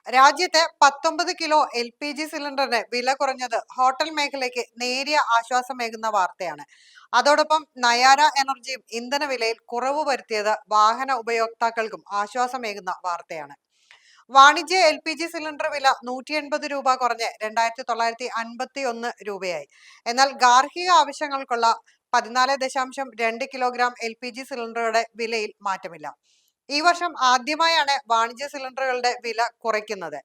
രാജ്യത്ത് 19 kilo LPG സിലിണ്ടറിന് വില കുറഞ്ഞത് ഹോട്ടൽ മേഖലയ്ക്ക് നേരിയ ആശ്വാസമേകുന്ന വാർത്തയാണ്. അതോടൊപ്പം നയാര എനർജിയും ഇന്ധന വിലയിൽ കുറവ് വരുത്തിയത് വാഹന ഉപയോക്താക്കൾക്കും ആശ്വാസമേകുന്ന വാർത്തയാണ്. വാണിജ്യ LPG സിലിണ്ടർ വില 180 രൂപ കുറഞ്ഞ് 2951 രൂപയായി. എന്നാൽ ഗാർഹിക ആവശ്യങ്ങൾക്കുള്ള 14.2 കിലോഗ്രാം LPG സിലിണ്ടറുകളുടെ വിലയിൽ മാറ്റമില്ല. ഈ വർഷം ആദ്യമായാണ് വാണിജ്യ സിലിണ്ടറുകളുടെ വില കുറയ്ക്കുന്നത്.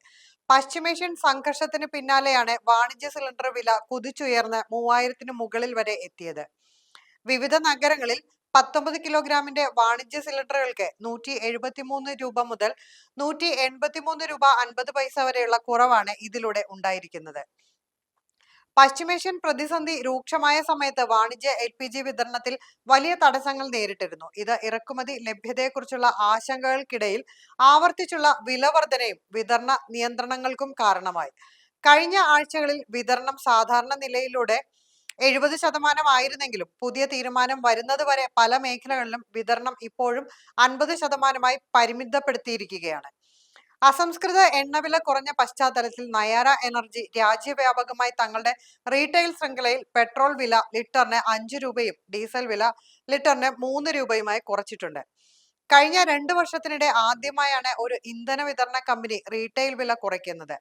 പശ്ചിമേഷ്യൻ സംഘർഷത്തിന് പിന്നാലെയാണ് വാണിജ്യ സിലിണ്ടർ വില കുതിച്ചുയർന്ന് 3000-ന് മുകളിൽ വരെ എത്തിയത്. വിവിധ നഗരങ്ങളിൽ 19 കിലോഗ്രാമിന്റെ വാണിജ്യ സിലിണ്ടറുകൾക്ക് 173 രൂപ മുതൽ 183 രൂപ 50 പൈസ വരെയുള്ള കുറവാണ് ഇതിലൂടെ ഉണ്ടായിരിക്കുന്നത്. പശ്ചിമേഷ്യൻ പ്രതിസന്ധി രൂക്ഷമായ സമയത്ത് വാണിജ്യ LPG വിതരണത്തിൽ വലിയ തടസ്സങ്ങൾ നേരിട്ടിരുന്നു. ഇത് ഇറക്കുമതി ലഭ്യതയെക്കുറിച്ചുള്ള ആശങ്കകൾക്കിടയിൽ ആവർത്തിച്ചുള്ള വില വർധനയും വിതരണ നിയന്ത്രണങ്ങൾക്കും കാരണമായി. കഴിഞ്ഞ ആഴ്ചകളിൽ വിതരണം സാധാരണ നിലയിലൂടെ 70% ആയിരുന്നെങ്കിലും പുതിയ തീരുമാനം വരുന്നതുവരെ പല മേഖലകളിലും വിതരണം ഇപ്പോഴും 50%-മായി പരിമിതപ്പെടുത്തിയിരിക്കുകയാണ്. അസംസ്കൃത എണ്ണവില കുറഞ്ഞ പശ്ചാത്തലത്തിൽ നയാര എനർജി രാജ്യവ്യാപകമായി തങ്ങളുടെ റീറ്റെയിൽ ശൃംഖലയിൽ പെട്രോൾ വില ലിറ്ററിന് 5 രൂപയും ഡീസൽ വില ലിറ്ററിന് 3 രൂപയുമായി കുറച്ചിട്ടുണ്ട്. കഴിഞ്ഞ 2 വർഷത്തിനിടെ ആദ്യമായാണ് ഒരു ഇന്ധന വിതരണ കമ്പനി റീറ്റെയിൽ വില കുറയ്ക്കുന്നത്.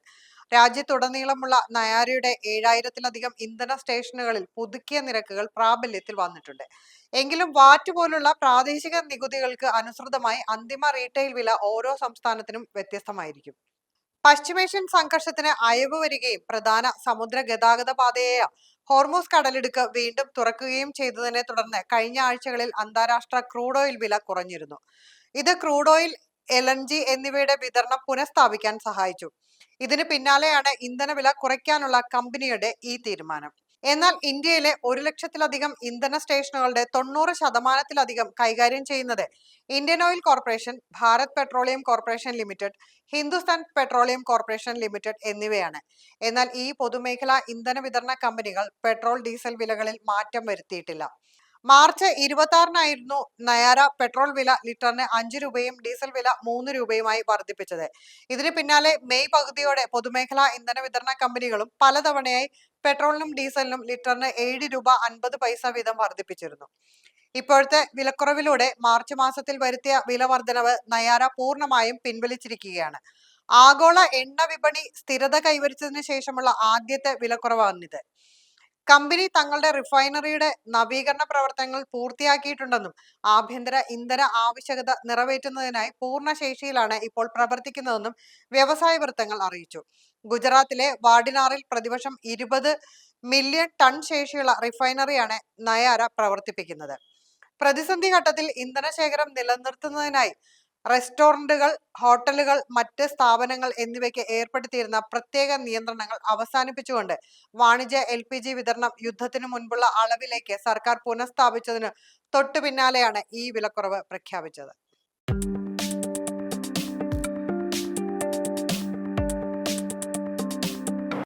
രാജ്യത്തുടനീളമുള്ള നയാരയുടെ 7000-ലധികം ഇന്ധന സ്റ്റേഷനുകളിൽ പുതുക്കിയ നിരക്കുകൾ പ്രാബല്യത്തിൽ വന്നിട്ടുണ്ട്. എങ്കിലും വാറ്റ് പോലുള്ള പ്രാദേശിക നികുതികൾക്ക് അനുസൃതമായി അന്തിമ റീറ്റെയിൽ വില ഓരോ സംസ്ഥാനത്തിനും വ്യത്യസ്തമായിരിക്കും. പശ്ചിമേഷ്യൻ സംഘർഷത്തിന് അയവ് വരികയും പ്രധാന സമുദ്ര ഗതാഗത പാതയായ ഹോർമൂസ് കടലിടുക്ക് വീണ്ടും തുറക്കുകയും ചെയ്തതിനെ തുടർന്ന് കഴിഞ്ഞ ആഴ്ചകളിൽ അന്താരാഷ്ട്ര ക്രൂഡ് ഓയിൽ വില കുറഞ്ഞിരുന്നു. ഇത് ക്രൂഡ് ഓയിൽ, LNG എന്നിവയുടെ വിതരണം പുനഃസ്ഥാപിക്കാൻ സഹായിച്ചു. ഇതിന് പിന്നാലെയാണ് ഇന്ധനവില കുറയ്ക്കാനുള്ള കമ്പനിയുടെ ഈ തീരുമാനം. എന്നാൽ ഇന്ത്യയിലെ 1,00,000-ലധികം ഇന്ധന സ്റ്റേഷനുകളുടെ 90%-ലധികം കൈകാര്യം ചെയ്യുന്നത് Indian oil corporation, Bharat petroleum corporation limited, Hindustan petroleum corporation limited എന്നിവയാണ്. എന്നാൽ ഈ പൊതുമേഖലാ ഇന്ധന വിതരണ കമ്പനികൾ പെട്രോൾ, ഡീസൽ വിലകളിൽ മാറ്റം വരുത്തിയിട്ടില്ല. മാർച്ച് 26-നായിരുന്നു നയാര പെട്രോൾ വില ലിറ്ററിന് 5 രൂപയും ഡീസൽ വില 3 രൂപയുമായി വർദ്ധിപ്പിച്ചത്. ഇതിന് പിന്നാലെ മെയ് പകുതിയോടെ പൊതുമേഖലാ ഇന്ധന വിതരണ കമ്പനികളും പലതവണയായി പെട്രോളിനും ഡീസലിനും ലിറ്ററിന് 7 രൂപ 50 പൈസ വീതം വർദ്ധിപ്പിച്ചിരുന്നു. ഇപ്പോഴത്തെ വിലക്കുറവിലൂടെ മാർച്ച് മാസത്തിൽ വരുത്തിയ വില വർധനവ് നയാര പൂർണ്ണമായും പിൻവലിച്ചിരിക്കുകയാണ്. ആഗോള എണ്ണ വിപണി സ്ഥിരത കൈവരിച്ചതിന് ശേഷമുള്ള ആദ്യത്തെ വിലക്കുറവാണിത്. കമ്പനി തങ്ങളുടെ റിഫൈനറിയുടെ നവീകരണ പ്രവർത്തനങ്ങൾ പൂർത്തിയാക്കിയിട്ടുണ്ടെന്നും ആഭ്യന്തര ഇന്ധന ആവശ്യകത നിറവേറ്റുന്നതിനായി പൂർണ്ണ ശേഷിയിലാണ് ഇപ്പോൾ പ്രവർത്തിക്കുന്നതെന്നും വ്യവസായ വൃത്തങ്ങൾ അറിയിച്ചു. ഗുജറാത്തിലെ വാഡിനാറിൽ പ്രതിവർഷം 20 മില്യൺ ടൺ ശേഷിയുള്ള റിഫൈനറിയാണ് നയാര പ്രവർത്തിപ്പിക്കുന്നത്. പ്രതിസന്ധി ഘട്ടത്തിൽ ഇന്ധനശേഖരം നിലനിർത്തുന്നതിനായി റെസ്റ്റോറന്റുകൾ, ഹോട്ടലുകൾ, മറ്റ് സ്ഥാപനങ്ങൾ എന്നിവയ്ക്ക് ഏർപ്പെടുത്തിയിരുന്ന പ്രത്യേക നിയന്ത്രണങ്ങൾ അവസാനിപ്പിച്ചുകൊണ്ട് വാണിജ്യ LPG വിതരണം യുദ്ധത്തിനു മുൻപുള്ള അളവിലേക്ക് സർക്കാർ പുനഃസ്ഥാപിച്ചതിന് തൊട്ടു പിന്നാലെയാണ് ഈ വിലക്കുറവ് പ്രഖ്യാപിച്ചത്.